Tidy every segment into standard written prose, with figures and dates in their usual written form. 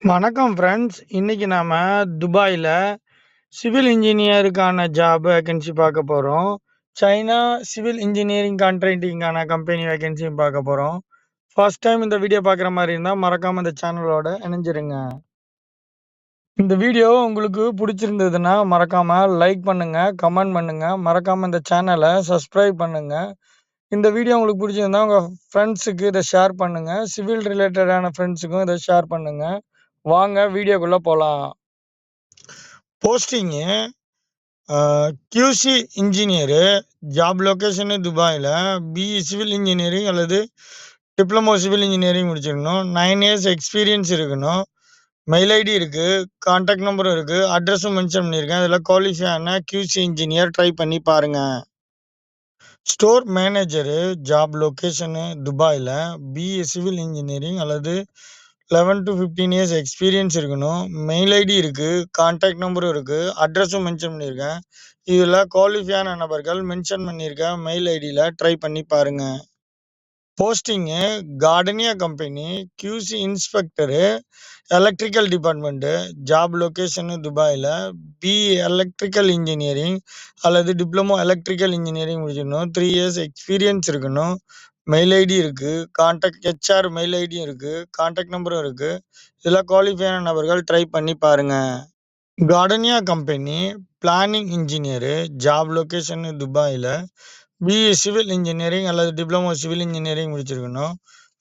வணக்கம் ஃப்ரெண்ட்ஸ். இன்னைக்கு நாம துபாயில சிவில் இன்ஜினியருக்கான ஜாப் வேகன்சி பார்க்க போறோம். சைனா சிவில் இன்ஜினியரிங் கான்ட்ராக்டிங்கான கம்பெனி வேகன்சியும் பார்க்க போறோம். ஃபர்ஸ்ட் டைம் இந்த வீடியோ பார்க்குற மாதிரி இருந்தா மறக்காம இந்த சேனலோட இணைஞ்சிருங்க. இந்த வீடியோ உங்களுக்கு பிடிச்சிருந்ததுன்னா மறக்காம லைக் பண்ணுங்க, கமெண்ட் பண்ணுங்க, மறக்காம இந்த சேனலை சப்ஸ்கிரைப் பண்ணுங்க. இந்த வீடியோ உங்களுக்கு பிடிச்சிருந்தா உங்க ஃப்ரெண்ட்ஸுக்கு இதை ஷேர் பண்ணுங்க. சிவில் ரிலேட்டடான ஃப்ரெண்ட்ஸுக்கும் இதை ஷேர் பண்ணுங்க. வாங்க வீடியோக்குள்ள போலாம். Posting QC engineer. Job location துபாயில். பிஇ சிவில் இன்ஜினியரிங் அல்லது டிப்ளமோ சிவில் இன்ஜினியரிங் முடிச்சிருக்கணும். 9 இயர்ஸ் எக்ஸ்பீரியன்ஸ் இருக்கணும். மெயில் ஐடி இருக்குது, கான்டாக்ட் நம்பரும் இருக்குது, அட்ரஸும் மென்ஷன் பண்ணியிருக்கேன். இதில் குவாலிஃபை ஆன கியூசி இன்ஜினியர் ட்ரை பண்ணி பாருங்கள். Store manager. ஜாப் லொகேஷனு துபாயில். பிஇ சிவில் இன்ஜினியரிங் அல்லது 11 to 15 இயர்ஸ் எக்ஸ்பீரியன்ஸ் இருக்கணும். மெயில் ஐடி இருக்குது, கான்டாக்ட் நம்பரும் இருக்குது, அட்ரஸும் மென்ஷன் பண்ணியிருக்கேன். இதில் குவாலிஃபையான நபர்கள் மென்ஷன் பண்ணியிருக்கேன் மெயில் ஐடியில் ட்ரை பண்ணி பாருங்கள். Posting Gardenia company QC inspector, electrical department. Job location துபாயில். பிஇ எலக்ட்ரிக்கல் இன்ஜினியரிங் அல்லது டிப்ளமோ எலக்ட்ரிக்கல் இன்ஜினியரிங் முடிச்சிடணும். 3 இயர்ஸ் எக்ஸ்பீரியன்ஸ் இருக்கணும். மெயில் ஐடி இருக்குது, கான்டாக்ட் ஹெச்ஆர் மெயில் ஐடியும் இருக்குது, கான்டாக்ட் நம்பரும் இருக்குது. இதில் குவாலிஃபையான நபர்கள் ட்ரை பண்ணி பாருங்கள். Gardenia company planning engineer. Job location துபாயில். பிஇ சிவில் இன்ஜினியரிங் அல்லது டிப்ளமோ சிவில் இன்ஜினியரிங் முடிச்சிருக்கணும்.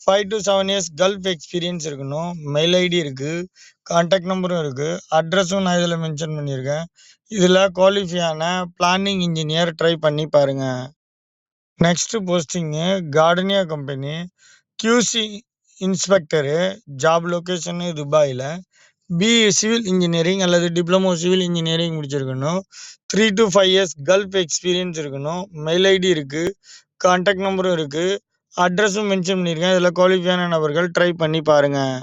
5 to 7 இயர்ஸ் கல்ஃப் எக்ஸ்பீரியன்ஸ் இருக்கணும். மெயில் ஐடி இருக்குது, கான்டாக்ட் நம்பரும் இருக்குது, அட்ரஸும் நான் இதில் மென்ஷன் பண்ணியிருக்கேன். இதில் குவாலிஃபையான பிளானிங் இன்ஜினியர் ட்ரை பண்ணி பாருங்கள். Next posting Gardenia company QC inspector. Job location துபாயில். பிஇ சிவில் இன்ஜினியரிங் அல்லது டிப்ளமோ சிவில் இன்ஜினியரிங் முடிச்சிருக்கணும். 3 to 5 இயர்ஸ் கல்ஃப் எக்ஸ்பீரியன்ஸ் இருக்கணும். மெயில் ஐடி இருக்குது, கான்டாக்ட் நம்பரும் இருக்குது, அட்ரஸும் மென்ஷன் பண்ணியிருக்கேன். இதில் குவாலிஃபையான நபர்கள் ட்ரை பண்ணி பாருங்கள்.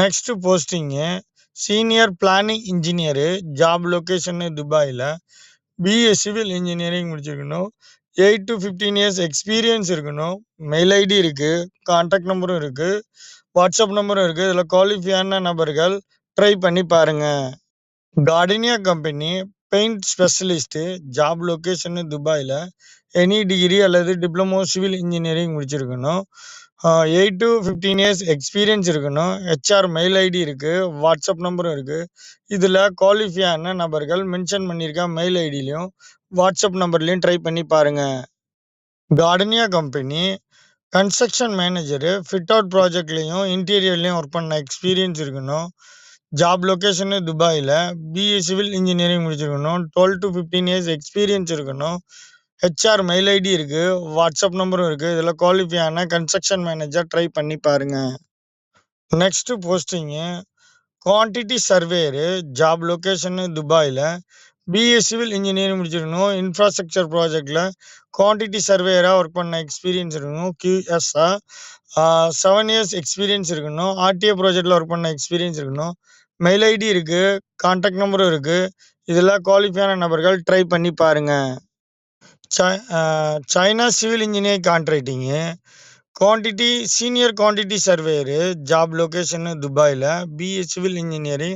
Next posting senior planning engineer. Job location துபாயில். பிஇ சிவில் இன்ஜினியரிங் முடிச்சிருக்கணும். 8 to 15 இயர்ஸ் எக்ஸ்பீரியன்ஸ் இருக்கணும். மெயில் ஐடி இருக்குது, கான்டாக்ட் நம்பரும் இருக்குது, வாட்ஸ்அப் நம்பரும் இருக்குது. இதில் குவாலிஃபையான நபர்கள் ட்ரை பண்ணி பாருங்கள். Gardenia company paint specialist. Job location துபாயில். எனி டிகிரி அல்லது டிப்ளமோ சிவில் இன்ஜினியரிங் முடிச்சிருக்கணும். 8 to 15 இயர்ஸ் எக்ஸ்பீரியன்ஸ் இருக்கணும். ஹெச்ஆர் மெயில் ஐடி இருக்குது, வாட்ஸ்அப் நம்பரும் இருக்குது. இதில் குவாலிஃபையான நபர்கள் மென்ஷன் பண்ணியிருக்கேன் மெயில் ஐடிலையும் வாட்ஸ்அப் நம்பர்லையும் ட்ரை பண்ணி பாருங்கள். Gardenia company construction manager. Fit out ப்ராஜெக்ட்லேயும் இன்டீரியர்லேயும் ஒர்க் பண்ண எக்ஸ்பீரியன்ஸ் இருக்கணும். ஜாப் லொகேஷனு துபாயில். பிஇ சிவில் இன்ஜினியரிங் முடிச்சிருக்கணும். 12 to 15 இயர்ஸ் எக்ஸ்பீரியன்ஸ் இருக்கணும். ஹெச்ஆர் மெயில் ஐடி இருக்குது, வாட்ஸ்அப் நம்பரும் இருக்குது. இதில் குவாலிஃபையான கன்ஸ்ட்ரக்ஷன் மேனேஜர் ட்ரை பண்ணி பாருங்கள். Next posting quantity surveyor. Job location துபாயில். பிஇ சிவில் இன்ஜினியரிங் முடிச்சிருக்கணும். இன்ஃப்ராஸ்ட்ரக்சர் ப்ராஜெக்டில் குவான்டிட்டி சர்வேயராக ஒர்க் பண்ண எக்ஸ்பீரியன்ஸ் இருக்கணும். QSஆ 7 இயர்ஸ் எக்ஸ்பீரியன்ஸ் இருக்கணும். ஆர்டிஏ ப்ராஜெக்டில் ஒர்க் பண்ண எக்ஸ்பீரியன்ஸ் இருக்கணும். மெயில் ஐடி இருக்குது, கான்டாக்ட் நம்பரும் இருக்குது. இதில் குவாலிஃபையான நபர்கள் ட்ரை பண்ணி பாருங்கள். China civil engineering contracting quantity senior quantity surveyor. Job location துபாயில். பிஇ சிவில் இன்ஜினியரிங்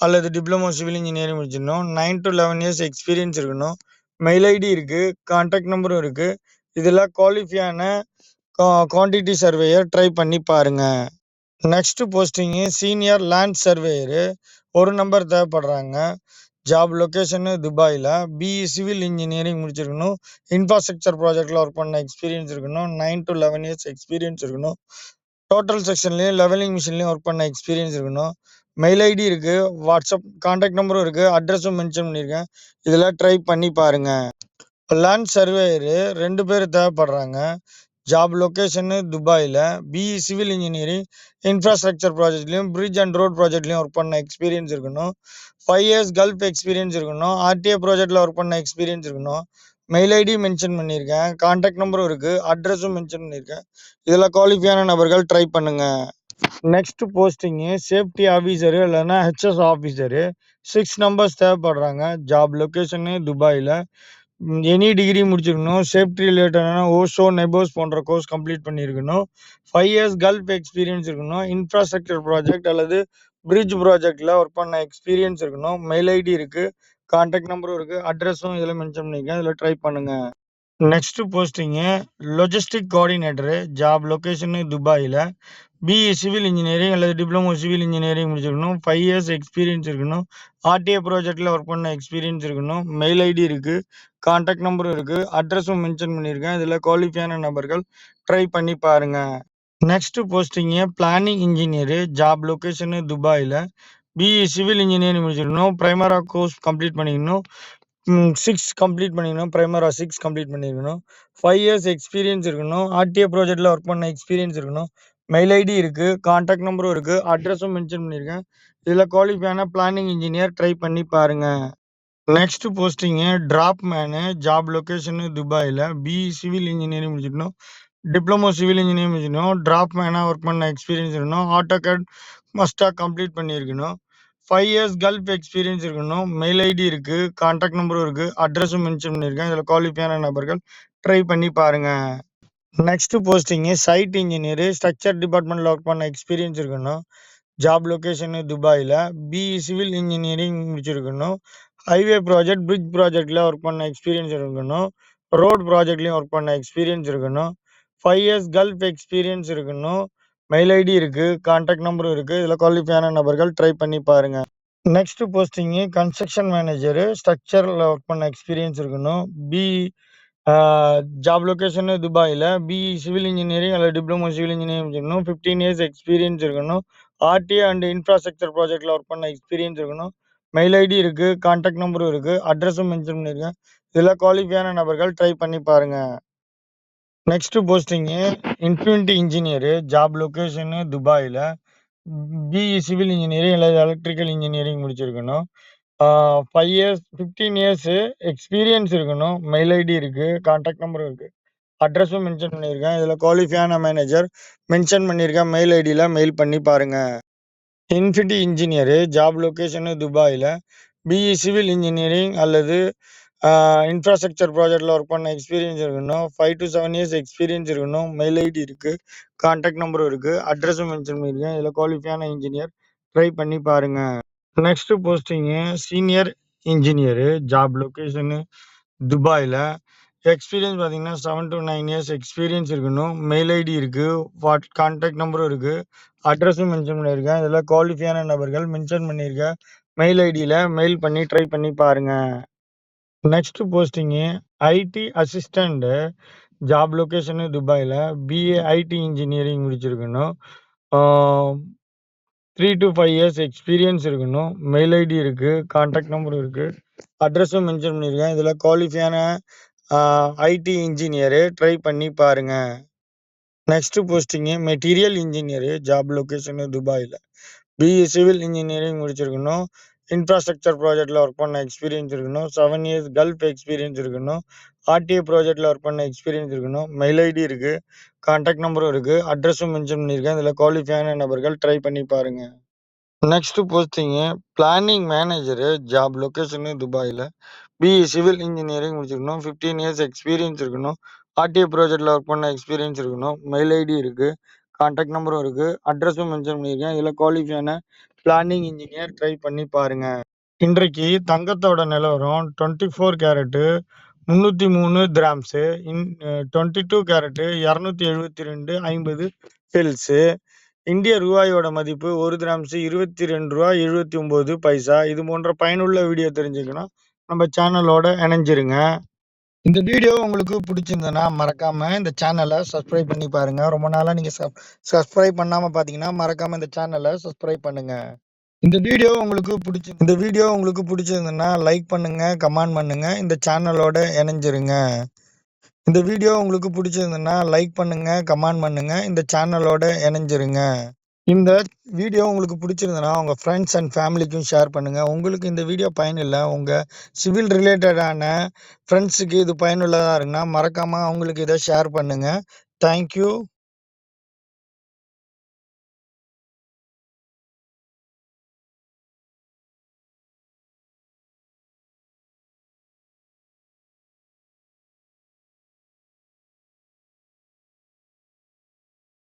அல்லது டிப்ளமோ சிவில் இன்ஜினியரிங் முடிச்சிடணும். 9 to 11 இயர்ஸ் எக்ஸ்பீரியன்ஸ் இருக்கணும். மெயில் ஐடி இருக்குது, கான்டாக்ட் நம்பரும் இருக்குது. இதில் குவாலிஃபையான குவான்டிட்டி சர்வேயர் ட்ரை பண்ணி பாருங்கள். Next posting senior land surveyor. ஒரு நம்பர் தேவைப்படுறாங்க. ஜாப் லொகேஷனு துபாயில். பிஇ சிவில் இன்ஜினியரிங் முடிச்சிருக்கணும். இன்ஃப்ராஸ்ட்ரக்சர் ப்ராஜெக்டில் ஒர்க் பண்ண எக்ஸ்பீரியன்ஸ் இருக்கணும். 9 to 11 இயர்ஸ் எக்ஸ்பீரியன்ஸ் இருக்கணும். டோட்டல் செக்ஷன்லேயும் லெவலிங் மிஷின்லேயும் ஒர்க் பண்ண எக்ஸ்பீரியன்ஸ் இருக்கணும். மெயில் ஐடி இருக்குது, வாட்ஸ்அப் கான்டாக்ட் நம்பரும் இருக்குது, அட்ரஸும் மென்ஷன் பண்ணியிருக்கேன். இதில் ட்ரை பண்ணி பாருங்கள். லேண்ட் சர்வேயரு 2 பேர் தேவைப்படுறாங்க. ஜாப் லொகேஷனு துபாயில். பிஇ சிவில் இன்ஜினியரிங் இன்ஃப்ராஸ்ட்ரக்சர் ப்ராஜெக்ட்லையும் பிரிட்ஜ் அண்ட் ரோட் ப்ராஜெக்ட்லையும் ஒர்க் பண்ண எக்ஸ்பீரியன்ஸ் இருக்கணும். 5 இயர்ஸ் கல்ஃப் எக்ஸ்பீரியன்ஸ் இருக்கணும். ஆர்டிஏ ப்ராஜெக்டில் ஒர்க் பண்ண எக்ஸ்பீரியன்ஸ் இருக்கணும். மெயில் ஐடி மென்ஷன் பண்ணியிருக்கேன், கான்டாக்ட் நம்பரும் இருக்குது, அட்ரஸும் மென்ஷன் பண்ணியிருக்கேன். இதில் குவாலிஃபையான நபர்கள் ட்ரை பண்ணுங்கள். நெக்ஸ்ட் போஸ்டிங்கு சேஃப்டி ஆஃபீஸரு இல்லைன்னா ஹெச்எஸ் ஆஃபீஸரு. 6 நம்பர்ஸ் தேவைப்படுறாங்க. ஜாப் லொகேஷனு துபாயில். எனி டிகிரி முடிச்சிருக்கணும். சேஃப்டி ரிலேட்டடான ஓஷோ நெபோஸ் போன்ற கோர்ஸ் கம்ப்ளீட் பண்ணியிருக்கணும். 5 இயர்ஸ் கல்ஃப் எக்ஸ்பீரியன்ஸ் இருக்கணும். இன்ஃப்ராஸ்ட்ரக்சர் ப்ராஜெக்ட் அல்லது பிரிட்ஜ் ப்ராஜெக்ட்ல ஒர்க் பண்ண எக்ஸ்பீரியன்ஸ் இருக்கணும். மெயில் ஐடி இருக்கு. கான்டாக்ட் நம்பரும் இருக்கு. அட்ரஸும் இதுல மென்ஷன் பண்ணியிருக்கேன். இதுல ட்ரை பண்ணுங்க. Next posting logistic coordinator. Job location துபாயில. பிஇ சிவில் இன்ஜினியரிங் அல்லது டிப்ளமோ சிவில் இன்ஜினியரிங் முடிச்சிருக்கணும். 5 இயர்ஸ் எக்ஸ்பீரியன்ஸ் இருக்கணும். ஆர்டிஏ ப்ராஜெக்ட்ல ஒர்க் பண்ண எக்ஸ்பீரியன்ஸ் இருக்கணும். மெயில் ஐடி இருக்கு. கான்டாக்ட் நம்பரும் இருக்கு. அட்ரஸும் மென்ஷன் பண்ணியிருக்கேன். இதுல குவாலிஃபையான நபர்கள் ட்ரை பண்ணி பாருங்க. Next posting planning engineer. Job location துபாயில. பிஇ சிவில் இன்ஜினியரிங் முடிச்சிருக்கணும். பிரைமரா கோர்ஸ் கம்ப்ளீட் பண்ணிக்கணும். 6 கம்ப்ளீட் பண்ணிக்கணும். பிரைமரா 6 கம்ப்ளீட் பண்ணியிருக்கணும். 5 இயர்ஸ் எக்ஸ்பீரியன்ஸ் இருக்கணும். ஆர்டிஏ ப்ராஜெக்ட்ல ஒர்க் பண்ண எக்ஸ்பீரியன்ஸ் இருக்கணும். மெயில் ஐடி இருக்கு. கான்டாக்ட் நம்பரும் இருக்கு. அட்ரஸும் மென்ஷன் பண்ணியிருக்கேன். இதுல குவாலிஃபையான பிளானிங் இன்ஜினியர் ட்ரை பண்ணி பாருங்க. Next posting drop menu. Job location துபாயில. பிஇ சிவில் இன்ஜினியரிங் முடிச்சிருக்கணும். டிப்ளமோ சிவில் இன்ஜினியரிங் முடிச்சிருக்கணும். டிராப் மேனா ஒர்க் பண்ண எக்ஸ்பீரியன்ஸ் இருக்கணும். ஆட்டோகேட் மஸ்டா கம்ப்ளீட் பண்ணியிருக்கணும். 5 இயர்ஸ் கல்ஃப் எக்ஸ்பீரியன்ஸ் இருக்கணும். மெயில் ஐடி இருக்கு. கான்டாக்ட் நம்பரும் இருக்கு. அட்ரஸும் மென்ஷன் பண்ணியிருக்கேன். இதுல குவாலிஃபையான நபர்கள் ட்ரை பண்ணி பாருங்க. Next posting site engineer. Structure டிபார்ட்மெண்ட்ல ஒர்க் பண்ண எக்ஸ்பீரியன்ஸ் இருக்கணும். ஜாப் லொகேஷன் துபாயில. பிஇ சிவில் இன்ஜினியரிங் முடிச்சிருக்கணும். ஹைவே ப்ராஜெக்ட், பிரிட்ஜ் ப்ராஜெக்ட்ல ஒர்க் பண்ண எக்ஸ்பீரியன்ஸ் இருக்கணும். ரோட் ப்ராஜெக்ட்லயும் ஒர்க் பண்ண எக்ஸ்பீரியன்ஸ் இருக்கணும். 5 இயர்ஸ் கல்ஃப் எக்ஸ்பீரியன்ஸ் இருக்கணும். மெயில் ஐடி இருக்கு. கான்டாக்ட் நம்பரும் இருக்கு. இதுல குவாலிஃபையான நபர்கள் ட்ரை பண்ணி பாருங்க. Next posting construction manager. ஸ்ட்ரக்சர்ல ஒர்க் பண்ண எக்ஸ்பீரியன்ஸ் இருக்கணும். ஜாப் லொகேஷன் துபாயில. பிஇ சிவில் இன்ஜினியரிங் அல்லது டிப்ளமோ சிவில் இன்ஜினியரிங் முடிச்சிருக்கணும். 15 இயர்ஸ் எக்ஸ்பீரியன்ஸ் இருக்கணும். ஆர்டிஏ அண்ட் இன்ஃப்ராஸ்ட்ரக்சர் ப்ராஜெக்ட்ல ஒர்க் பண்ண எக்ஸ்பீரியன்ஸ் இருக்கணும். மெயில் ஐடி இருக்கு. கான்டாக்ட் நம்பரும் இருக்கு. அட்ரஸும் மென்ஷன் பண்ணியிருக்கேன். இதுல குவாலிஃபையான நபர்கள் ட்ரை பண்ணி பாருங்க. Next posting infinity engineer. Job location துபாயில. பிஇ சிவில் இன்ஜினியரிங் அல்லது எலக்ட்ரிக்கல் இன்ஜினியரிங் முடிச்சிருக்கணும். 5 இயர்ஸ் 15 இயர்ஸ் எக்ஸ்பீரியன்ஸ் இருக்கணும். மெயில் ஐடி இருக்கு. கான்டாக்ட் நம்பரும் இருக்கு. அட்ரஸும் மென்ஷன் பண்ணியிருக்கேன். இதுல குவாலிஃபையான மேனேஜர் மென்ஷன் பண்ணியிருக்கேன். மெயில் ஐடியில மெயில் பண்ணி பாருங்க. Infinity engineer. ஜாப் லொகேஷன் துபாயில. பிஇ சிவில் இன்ஜினியரிங் அல்லது இன்ஃப்ராஸ்ட்ரக்சர் ப்ராஜெக்ட்ல ஒர்க் பண்ண எக்ஸ்பீரியன்ஸ் இருக்கணும். 5 to 7 இயர்ஸ் எக்ஸ்பீரியன்ஸ் இருக்கணும். மெயில் ஐடி இருக்கு. கான்டாக்ட் நம்பரும் இருக்கு. அட்ரஸும் மென்ஷன் பண்ணியிருக்கேன். இதுல குவாலிஃபையான இன்ஜினியர் ட்ரை பண்ணி பாருங்க. Next posting senior engineer. Job location துபாயில. எக்ஸ்பீரியன்ஸ் பார்த்தீங்கன்னா 7 to 9 இயர்ஸ் எக்ஸ்பீரியன்ஸ் இருக்கணும். மெயில் ஐடி இருக்கு. கான்டாக்ட் நம்பரும் இருக்கு. அட்ரஸும் மென்ஷன் பண்ணியிருக்கேன். இதுல குவாலிஃபையான நபர்கள் மென்ஷன் பண்ணியிருக்கேன். மெயில் ஐடியில மெயில் பண்ணி ட்ரை பண்ணி பாருங்க. நெக்ஸ்ட் போஸ்டிங்கு ஐடி அசிஸ்டண்ட். ஜாப் லொகேஷன் துபாயில. பிஏ ஐடி இன்ஜினியரிங் முடிச்சிருக்கணும். 3 to 5 இயர்ஸ் எக்ஸ்பீரியன்ஸ் இருக்கணும். மெயில் ஐடி இருக்கு. கான்டாக்ட் நம்பரும் இருக்கு. அட்ரஸும் மென்ஷன் பண்ணியிருக்கேன். இதுல குவாலிஃபையான ஐடி இன்ஜினியரு ட்ரை பண்ணி பாருங்க. Next posting material engineer. Job location துபாயில. பிஇ சிவில் இன்ஜினியரிங் முடிச்சிருக்கணும். இன்ஃப்ராஸ்ட்ரக்சர் ப்ராஜெக்ட்ல ஒர்க் பண்ண எக்ஸ்பீரியன்ஸ் இருக்கணும். 7 இயர்ஸ் கல்ஃப் எக்ஸ்பீரியன்ஸ் இருக்கணும். ஆர்டிஏ ப்ராஜெக்ட்ல ஒர்க் பண்ண எக்ஸ்பீரியன்ஸ் இருக்கணும். மெயில் ஐடி இருக்கு. கான்டாக்ட் நம்பரும் இருக்கு. அட்ரஸும் மென்ஷன் பண்ணியிருக்கேன். இதுல குவாலிஃபையான நபர்கள் ட்ரை பண்ணி பாருங்க. Next posting planning manager. Job location துபாயில. பிஇ சிவில் இன்ஜினியரிங் முடிச்சிருக்கணும். 15 இயர்ஸ் எக்ஸ்பீரியன்ஸ் இருக்கணும். ஆர்டிஏ ப்ராஜெக்ட்ல ஒர்க் பண்ண எக்ஸ்பீரியன்ஸ் இருக்கணும். மெயில் ஐடி இருக்கு. கான்டாக்ட் நம்பரும் இருக்கு. அட்ரஸும் மென்ஷன் பண்ணியிருக்கேன். இதுல குவாலிஃபையான பிளானிங் இன்ஜினியர் ட்ரை பண்ணி பாருங்க. இன்றைக்கு தங்கத்தோட நிலவரம் 24 கேரட்டு 303 கிராம்ஸு. 22 carrot 272.50 bills. இந்திய ரூபாயோட மதிப்பு 1 கிராம்ஸ் ரூ. 22.79. இது போன்ற பயனுள்ள வீடியோ தெரிஞ்சுக்கணும் நம்ம சேனலோட இணைஞ்சிருங்க. இந்த வீடியோ உங்களுக்கு பிடிச்சிருந்ததுன்னா மறக்காம இந்த சேனலை சப்ஸ்கிரைப் பண்ணி பாருங்க. ரொம்ப நாளா நீங்க சப்ஸ்கிரைப் பண்ணாம பாத்தீங்கன்னா மறக்காம இந்த சேனலை சப்ஸ்கிரைப் பண்ணுங்க. இந்த வீடியோ உங்களுக்கு பிடிச்சிருந்ததுன்னா லைக் பண்ணுங்க, கமெண்ட் பண்ணுங்க, இந்த சேனலோட இணைஞ்சிருங்க. இந்த வீடியோ உங்களுக்கு பிடிச்சிருந்ததுன்னா லைக் பண்ணுங்க, கமெண்ட் பண்ணுங்க, இந்த சேனலோட இணைஞ்சிருங்க. இந்த வீடியோ உங்களுக்கு பிடிச்சிருந்ததுன்னா உங்க ஃப்ரெண்ட்ஸ் அண்ட் ஃபேமிலிக்கும் ஷேர் பண்ணுங்க. உங்களுக்கு இந்த வீடியோ பயனில்லை, உங்க சிவில் ரிலேட்டடான ஃப்ரெண்ட்ஸுக்கு இது பயனுள்ளதா இருக்குன்னா மறக்காம அவங்களுக்கு இதை ஷேர் பண்ணுங்க. தேங்க்யூ.